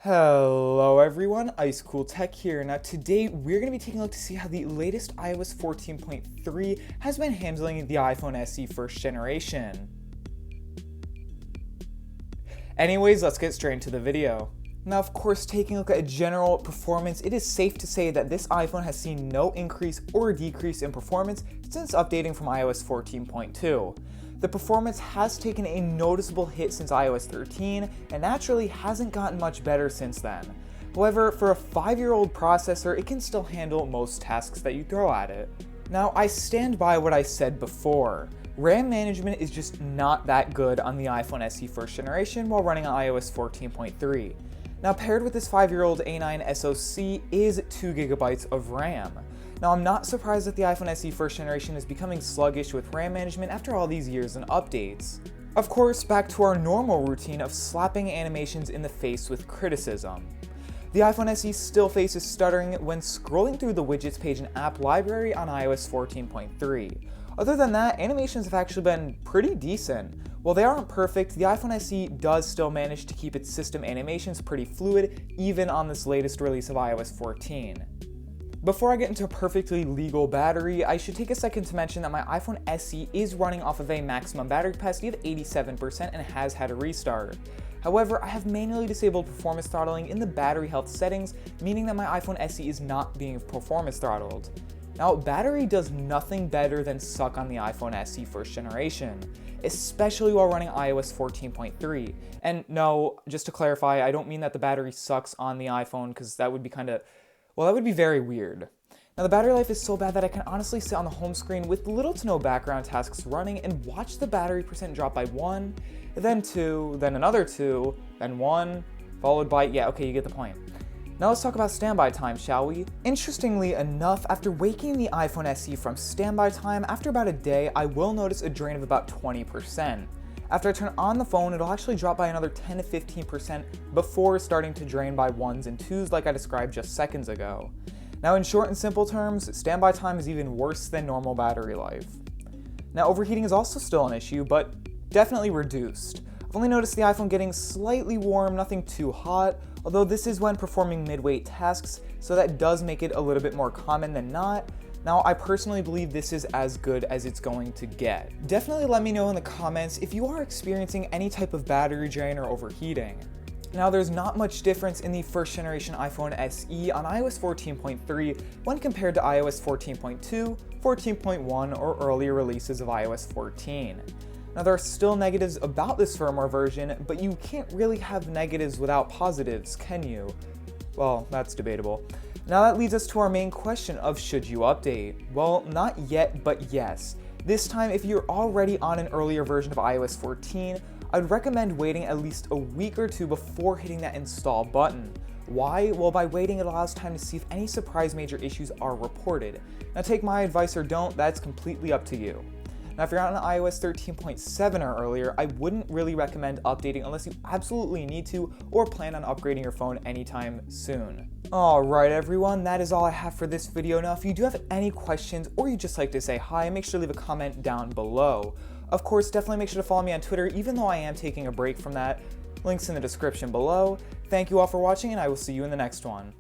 Hello everyone, IceCool Tech here. Now today we're going to be taking a look to see how the latest iOS 14.3 has been handling the iPhone SE first generation. Anyways, let's get straight into the video. Now of course, taking a look at general performance, it is safe to say that this iPhone has seen no increase or decrease in performance since updating from iOS 14.2. The performance has taken a noticeable hit since iOS 13 and naturally hasn't gotten much better since then. However, for a 5-year-old processor, it can still handle most tasks that you throw at it. Now, I stand by what I said before. RAM management is just not that good on the iPhone SE first generation while running on iOS 14.3. Now, paired with this 5-year-old A9 SoC is 2GB of RAM. Now, I'm not surprised that the iPhone SE first generation is becoming sluggish with RAM management after all these years and updates. Of course, back to our normal routine of slapping animations in the face with criticism. The iPhone SE still faces stuttering when scrolling through the widgets page and app library on iOS 14.3. Other than that, animations have actually been pretty decent. While they aren't perfect, the iPhone SE does still manage to keep its system animations pretty fluid, even on this latest release of iOS 14. Before I get into a perfectly legal battery, I should take a second to mention that my iPhone SE is running off of a maximum battery capacity of 87% and has had a restart. However, I have manually disabled performance throttling in the battery health settings, meaning that my iPhone SE is not being performance throttled. Now, battery does nothing better than suck on the iPhone SE first generation, especially while running iOS 14.3. And no, just to clarify, I don't mean that the battery sucks on the iPhone, because that would be that would be very weird. Now, the battery life is so bad that I can honestly sit on the home screen with little to no background tasks running and watch the battery percent drop by 1, then 2, then another 2, then 1, followed by, yeah, okay, you get the point. Now let's talk about standby time, shall we? Interestingly enough, after waking the iPhone SE from standby time, after about a day, I will notice a drain of about 20%. After I turn on the phone, it'll actually drop by another 10 to 15% before starting to drain by 1s and 2s like I described just seconds ago. Now, in short and simple terms, standby time is even worse than normal battery life. Now, overheating is also still an issue, but definitely reduced. I've only noticed the iPhone getting slightly warm, nothing too hot, although this is when performing mid-weight tasks, so that does make it a little bit more common than not. Now, I personally believe this is as good as it's going to get. Definitely let me know in the comments if you are experiencing any type of battery drain or overheating. Now, there's not much difference in the first generation iPhone SE on iOS 14.3 when compared to iOS 14.2, 14.1, or earlier releases of iOS 14. Now, there are still negatives about this firmware version, but you can't really have negatives without positives, can you? Well, that's debatable. Now that leads us to our main question of should you update? Well, not yet, but yes. This time, if you're already on an earlier version of iOS 14, I'd recommend waiting at least a week or two before hitting that install button. Why? Well, by waiting, it allows time to see if any surprise major issues are reported. Now take my advice or don't, that's completely up to you. Now, if you're on iOS 13.7 or earlier, I wouldn't really recommend updating unless you absolutely need to or plan on upgrading your phone anytime soon. Alright everyone, that is all I have for this video. Now, if you do have any questions or you'd just like to say hi, make sure to leave a comment down below. Of course, definitely make sure to follow me on Twitter, even though I am taking a break from that. Links in the description below. Thank you all for watching, and I will see you in the next one.